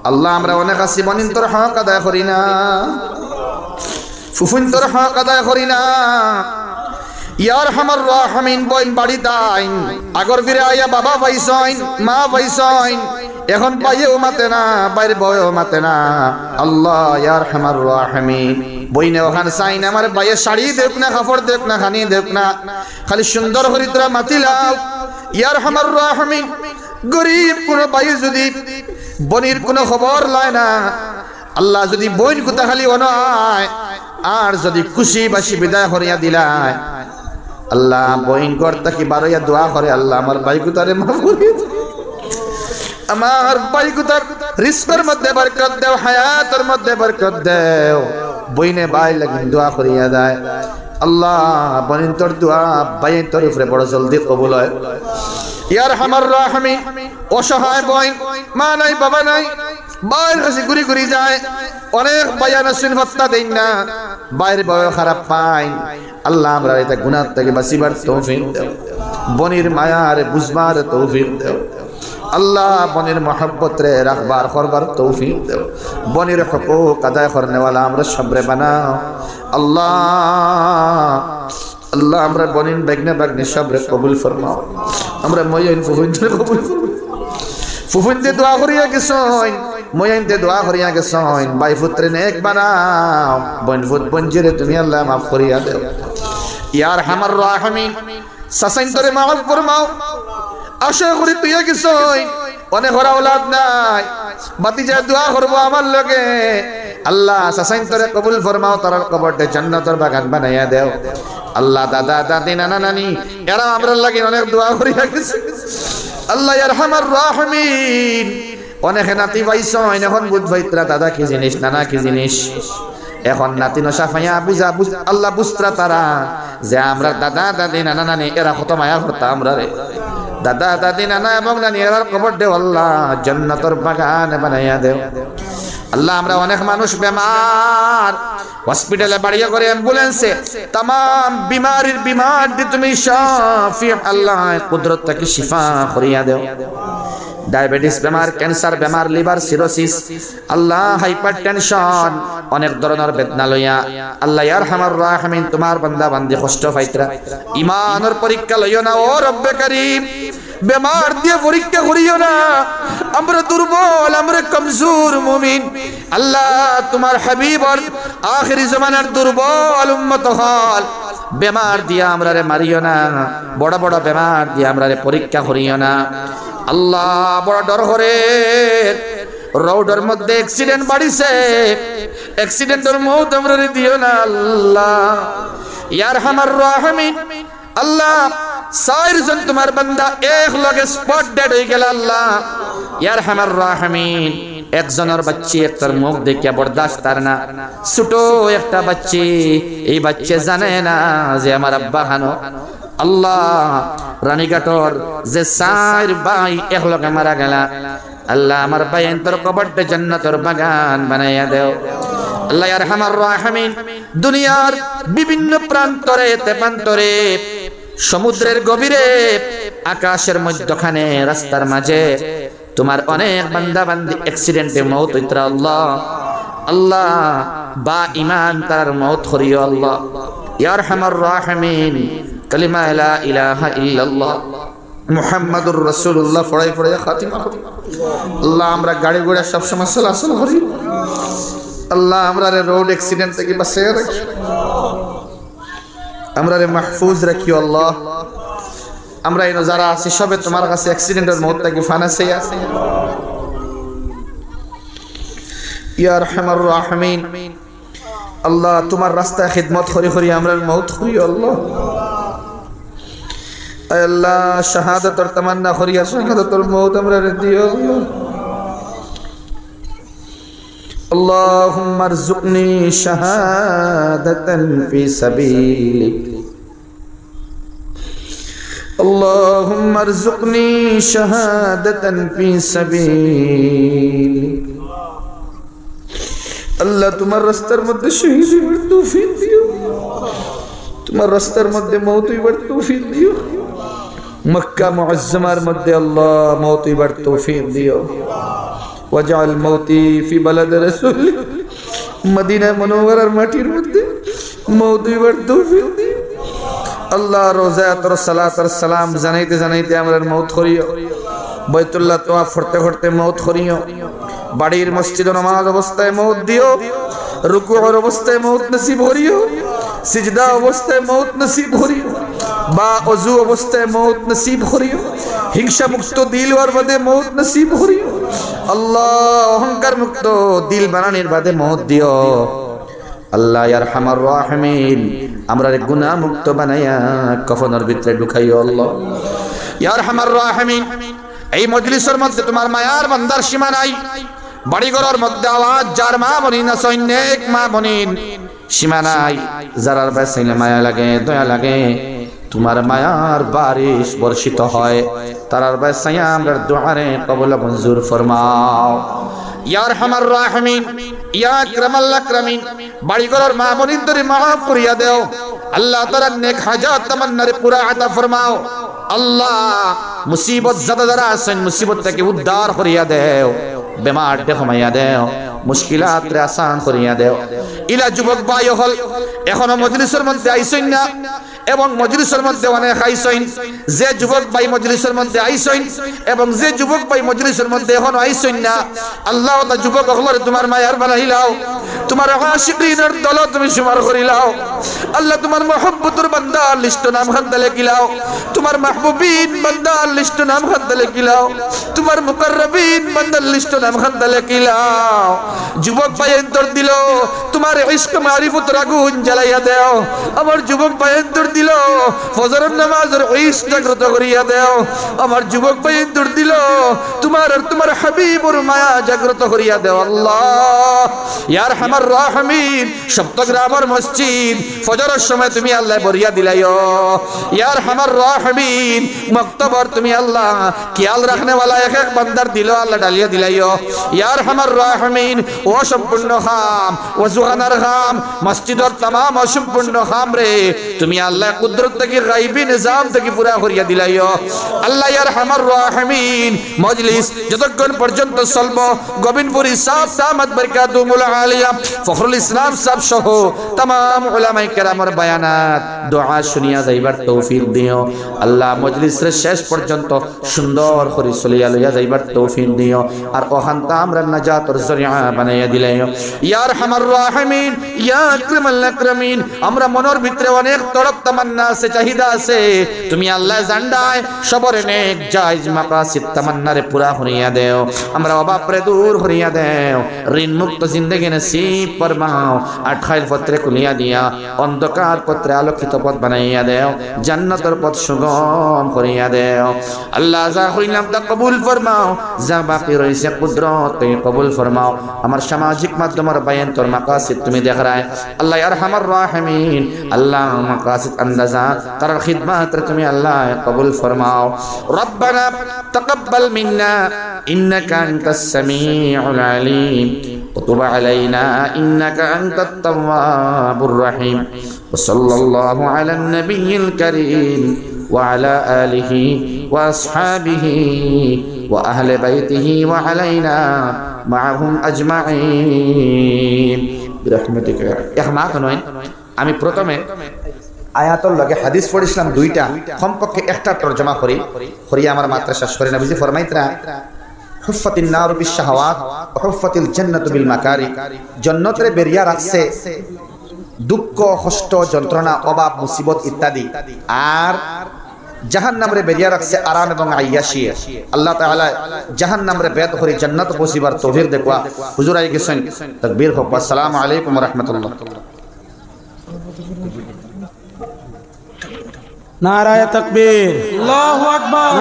আল্লাহ আমরা অনেক আছি বনিন তোর হক আদায় করি না, ফুফুন তোর হক আদায় করি না। ইয়া আরহামার রাহিমিন বইন বাড়ি দাইন আগর ফিরে আইয়া বাবা পাইছইন মা পাইছইন এখন পাইয়েও মাতে না বাইরে বয়েও মাতে না। আল্লাহ ইয়া আরহামার রাহিমিন বইনে ওখান চাই না আমার বাইয়ে শাড়ি দেখ না কাপড় দেখ না খানি দেখ না খালি সুন্দর করে তোরা মাতিলাও। ইয়া আরহামার রাহিমিন গরিব কোন বাই যদি বনির কোনো খবর লয় না আল্লাহ যদি বইন কোথা খালি অনায় আর যদি খুশি বাসি বিদায় করিয়া দিলায় আল্লাহ বইন করতে কি বারইয়া দোয়া করে আল্লাহ আমার ভাই কুতারে মাফ করে দাও, আমার ভাই কুতার রিজকের মধ্যে বরকত দাও, হায়াতের মধ্যে বরকত দাও। বইনে ভাই লাগি দোয়া করিয়া দেয় আল্লাহ বইন তোর দোয়া ভাই তোর উপরে বড় জলদি কবুল হয়। ইয়া আরহামার রাহিমিন অসহায় বইন মা নাই বাবা নাই বাইর কাছে ঘুরি ঘুরি যায় অনেক বায়ান আসেন হত্যা দেন না বাইরে বয় খারাপ পাই আল্লাহ আমরা এটা গুনাহ থেকে বাঁচিবার তৌফিক দাও, বনির মায়ার বুঝবার তৌফিক দাও আল্লাহ, বনির মহব্বত রে রাখবার করবার তৌফিক দাও, বনির হকুক আদায় করনে ওয়ালা আমরা সবরে বানাও আল্লাহ। আল্লাহ আমরা বনিন বেগনে বেগনে সবরে কবুল ফরমাও, আমরা ময়ন ফুফুনদের কবুল ফরমাও, ফুফুনদের দোয়া করিয়া গেছইন ময়নতে দোয়া করিয়া গেছইন ভাই পুত্রে নেক বানাও, বন ফুত বঞ্জিরে তুমি আল্লাহ মাফ করিয়া দাও। ইয়া আরহামার রাহিমিন সাসাইন তোরে মাফ ফরমাও, আশা করি তুই গেছইন অনেক ওরা ওলাদ নাই বাতিজা দোয়া করবো আমার লগে আল্লাহ সাসাইন তোরে কবুল ফরমাও, তার কবরটা জান্নাতের বাগান বানাইয়া দেও আল্লাহ। দাদা দাদি নানা নানি এরা আমরা লাগে অনেক দোয়া করিয়া গেছে আল্লাহ। ইয়া আরহামার রাহিমিন অনেক নাতি পাইছইন এখন বুঝ ভাইত্রা দাদা কি জিনিস নানা কি জিনিস, এখন নাতি নশা ফাইয়া বুঝা বুঝ আল্লাহ বুঝত্রা তারা যে আমরা দাদা দাদি নানা নানি এরা কত মায়া করতা আমরা রে, দাদা দাদি নানা এবং নানি এরার কবর দেও আল্লাহ জান্নাতের বাগান বানাইয়া দেও আল্লাহ। আমরা অনেক মানুষ বেমার হসপিটালে বাড়িয়ে করে অ্যাম্বুলেন্সে তাম বিমারির বিমার দি তুমি শাফি আল্লাহ কুদরত থেকে শিফা করিয়া দেও। ডায়াবেটিস বেমার, ক্যান্সার বেমার, লিভার সিরোসিস আল্লাহ, হাইপার টেনশন অনেক ধরনের বেদনা লইয়া আল্লাহ ইয়া আরহামার রাহিমিন তোমার বান্দা বান্দি কষ্ট পাইতরা ঈমানের পরীক্ষা লইও না ও রব্বে করিম, বেমার দিয়ে পরীক্ষা করিও না, আমরা দুর্বল আমরা কমজোর মুমিন আল্লাহ তোমার হাবিবর আখিরি জামানার দুর্বল উম্মত হল বেমার দিয়া আমরা রে মারিও না, বড় বড় বেমার দিয়া আমরা রে পরীক্ষা করিও না আল্লাহ। বড় ডর করে রোডের মধ্যে অ্যাক্সিডেন্ট বাড়িছে, অ্যাক্সিডেন্টের মৌত আমরা রে দিও না আল্লাহ। ইয়া আরহামার রাহিমিন আল্লাহ চারজন তোমার বান্দা এক লগে স্পট ডেড হয়ে গেল আল্লাহ। ইয়া আরহামার রাহিমিন একজনের বাচ্চি একটার মুখ দেখে বরদাস্ত তার না, ছোট একটা বাচ্চি এই বাচ্চা জানে না যে আমার আব্বা খানো আল্লাহ। রানীঘাটর যে চার ভাই এক লগে মারা গেল আল্লাহ আমার ভাই তোর কবরটা জান্নাতের বাগান বানাইয়া দেও আল্লাহ। ইয়া আরহামার রাহিমিন দুনিয়ার বিভিন্ন প্রান্তরে তেপান্তরে সমুদ্রের গভীরে আকাশের মধ্যখানে রাস্তার মাঝে তোমার অনেক বান্দা বান্দি অ্যাক্সিডেন্টে মওত হইতরা আল্লাহ। আল্লাহ বা ঈমান তার মওত করিও আল্লাহ। ইয়া আরহামার রাহিমিন কালিমা লা ইলাহা ইল্লাল্লাহ মুহাম্মাদুর রাসূলুল্লাহ পড়াই পড়াই খাতিমা করি আল্লাহ। আমরা গাড়ি ঘোড়া সব সময় চলাচল করি আল্লাহ, আমরা রোড অ্যাক্সিডেন্ট থেকে বাঁচিয়ে রাখি, আমরা মাহফুজ রাখিও আল্লাহ। আমরা এই যারা আছি সবে তোমার কাছে অ্যাক্সিডেন্টের মওত থেকে ফানাসে আছে ইয়া আরহামার রাহিমিন আল্লাহ। তোমার রাস্তায় খিদমত করি করি আমরা মওত করি আল্লাহ। আল্লাহ শাহাদাতের তামান্না করিয়া শাহাদাতের মওত আমরা দিও আল্লাহ। اللهم ارزقني شهادة في سبيلك اللهم ارزقني شهادة في سبيلك আল্লাহ তোমার রাস্তার মধ্যে শহীদ হওয়ার তৌফিক দিও, তোমার রাস্তার মধ্যে মওত হওয়ার তৌফিক দিও, মক্কা মুআজ্জামার মধ্যে আল্লাহ মওত হওয়ার তৌফিক দিও। ওয়াজআল মাউতি ফি বালাদ রাসূল মদিনা মুনাওয়ারার মাটির মধ্যে মওত হইবার তৌফিক দিও আল্লাহ রোজাতুর সালাতুর সালাম জানাইতে জানাইতে আমরা মওত করিও বাইতুল্লাহ তওয়াফ করতে করতে মওত করিও বাড়ির মসজিদে নামাজ অবস্থায় মওত দিও রুকুর অবস্থায় মওত নসিব করিও সিজদা অবস্থায় মওত নসিব করিও বা ওযু অবস্থায় মওত নসিব করিও হিংসা মুক্ত দিল ওর বাদে মওত নসিব করিও আল্লাহ অহংকার মুক্ত দিল বানানোর বাদে মওত দিও আল্লাহ ইয়া আরহামার রাহিমিন আমরা গুনাহ মুক্ত বানায়া কফনের ভিতরে ঢুকাইও আল্লাহ ইয়া আরহামার রাহিমিন এই মজলিসের মধ্যে তোমার মায়ার বান্দার সীমা নাই বাড়িঘরের মধ্যে আওয়াজ যার মা বনিন আছেন এক মা বনিন সীমা নাই যারার বাসাইলে মায়া লাগে দয়া লাগে তোমার মায়ার বারিশ বর্ষিত হয় তারার বাসাইয়া আমরা দুআরে কবুল মঞ্জুর ফরমাও ইয়া আরহামার রাহিমিন ইয়া আকরামাল আকরামিন বাড়িঘরের মা বনিনদের মাফ করিয়া দাও আল্লাহ তাআলার নেক হাজাত তামান্নারে পুরা আতা ফরমাও আল্লাহ মুসিবত যারা যারা আছেন মুসিবত থেকে উদ্ধার করিয়া দেও বেমার কমাইয়া দেও মুশকিলাত রে আসান করিয়া দেও ইলা যুবক ভাই হল এখনো মজলিসের মধ্যে আইছেন না এবং মজলিসের মধ্যে অনেক আইছেন যে যুবক ভাই মজলিসের মধ্যে আইছেন এবং যে যুবক ভাই মজলিসের মধ্যে এখনো আইছেন না আল্লাহ তা যুবক হলরে তোমার মায়ার বানাইলাও তোমার আশিকিনের দল তুমি শুমার করিলাও আল্লাহ তোমার মহব্বতের বান্দা লিস্ট নাম খান্দা লেখিলাও তোমার মাহবুবিন বান্দা লিস্ট নাম খান্দা লেখিলাও তোমার মুকাররবিন বান্দা লিস্ট নাম খান্দা লেখিলাও যুবক ভাই অন্তর দিল তোমার ইশক মারিফতের আগুন জ্বালাইয়া দাও আমার যুবক ভাই অন্তর দিল ফজরের নামাজের ইশক জাগ্রত করিয়া দাও আমার যুবক ভাই অন্তর দিল তোমার আর তোমার হাবিবুর মায়া জাগ্রত করিয়া দাও আল্লাহ ইয়া আরহামার রাহিমিন সপ্তগ্রামের মসজিদ ফজরের সময় তুমি আল্লাহ বরিয়া দিলাইও ইয়া আরহামার রাহিমিন মক্তবর তুমি আল্লাহ খেয়াল রাখনে वाला এক এক বান্দার দিল আল্লাহ ডালিয়া দিলাইও ইয়া আরহামার রাহিমিন ও সম্পূর্ণ খাম ও জুহানার খাম মসজিদের तमाम অসম্পূর্ণ খাম রে তুমি আল্লাহ কুদরত থেকে গায়বী নিজাম থেকে পুরা করিয়া দিলাইও আল্লাহ ইয়া আরহামার রাহিমিন মজলিস যতক্ষণ পর্যন্ত চলবো গোবিন্দপুরি সাহেব দামাত বরকাতুহুল আলিয়া ফখরুল ইসলাম সাহেব সহ तमाम উলামায়ে কেরামের বায়ানাত দোয়া শুনিয়া যাইবার তৌফিক দিও আল্লাহ মজলিসের শেষ পর্যন্ত সুন্দর করে চলিয়া লইয়া যাইবার তৌফিক দিও আর ওখানটা আমরা নাজাতের জরিয়া বানাইয়া দিলাইও ইয়া আরহামার রাহিমিন ইয়া আকরামাল আকরামিন আমরা মনের ভিতরে অনেক তড়প তামান্না আছে চাহিদা আছে তুমি আল্লাহ জান্ডায় সবরে নেক জায়েজ মাকাসিদ তামান্নারে পুরা করিয়া দেও আমরা অভাবরে দূর করিয়া দেও ঋণ মুক্ত জিন্দেগি নসিব ফরমাও আটখাইল পত্রে খুলিয়া দিয়া অন্ধকার পত্রে আলোকিত পথ বানাইয়া দেও জান্নাতের পথ সুগম করিয়া দেও আল্লাহ যা হইলাম তা কবুল ফরমাও যা বাকি রইছে কুদরত তুমি কবুল ফরমাও আমার সামাজিক মাধ্যমের বায়ান তোর মাকাসিদ তুমি দেখায় আল্লাহ ইয়া আরহামার রাহিমিন আল্লাহ মাকাসিদ আন্দাজা তার খিদমত তুমি আল্লাহ কবুল ফরমাও রব্বানা তাকাব্বাল মিন্না ইন্নাকা আনতাস সামিউল আলিম وتب علينا إنك أنت التواب الرحيم وصلى الله على النبي الكريم وعلى آله وأصحابه وأهل بيته وعلينا معهم أجمعين برحمتك يا رب إخمات نوين আমি প্রথমে আয়াতুল লগে হাদিস পড়িছিলাম দুইটা কমপক্ষে একটা তরজমা করি করিয়া আমার মাত্রা শেষ করি নবীজি ফরমাইতরা হুফাতিন নার বিশহাওয়াত ওয়া হুফাতিল জান্নাতু বিল মাকারি জান্নাতের বেরিয়া রাখছে দুঃখ কষ্ট যন্ত্রণা অভাব মুসিবত ইত্যাদি আর জাহান্নামরে বেরিয়া রাখছে আরাম এবং আয়াশি আল্লাহ তাআলা জাহান্নামরে বেদ করে জান্নাত পৌঁছিবার তৌফিক দেখবা হুজুর আই গেছেন তাকবীর হোক আসসালামু আলাইকুম ওয়া রাহমাতুল্লাহ নারায়ে তাকবীর আল্লাহু আকবার।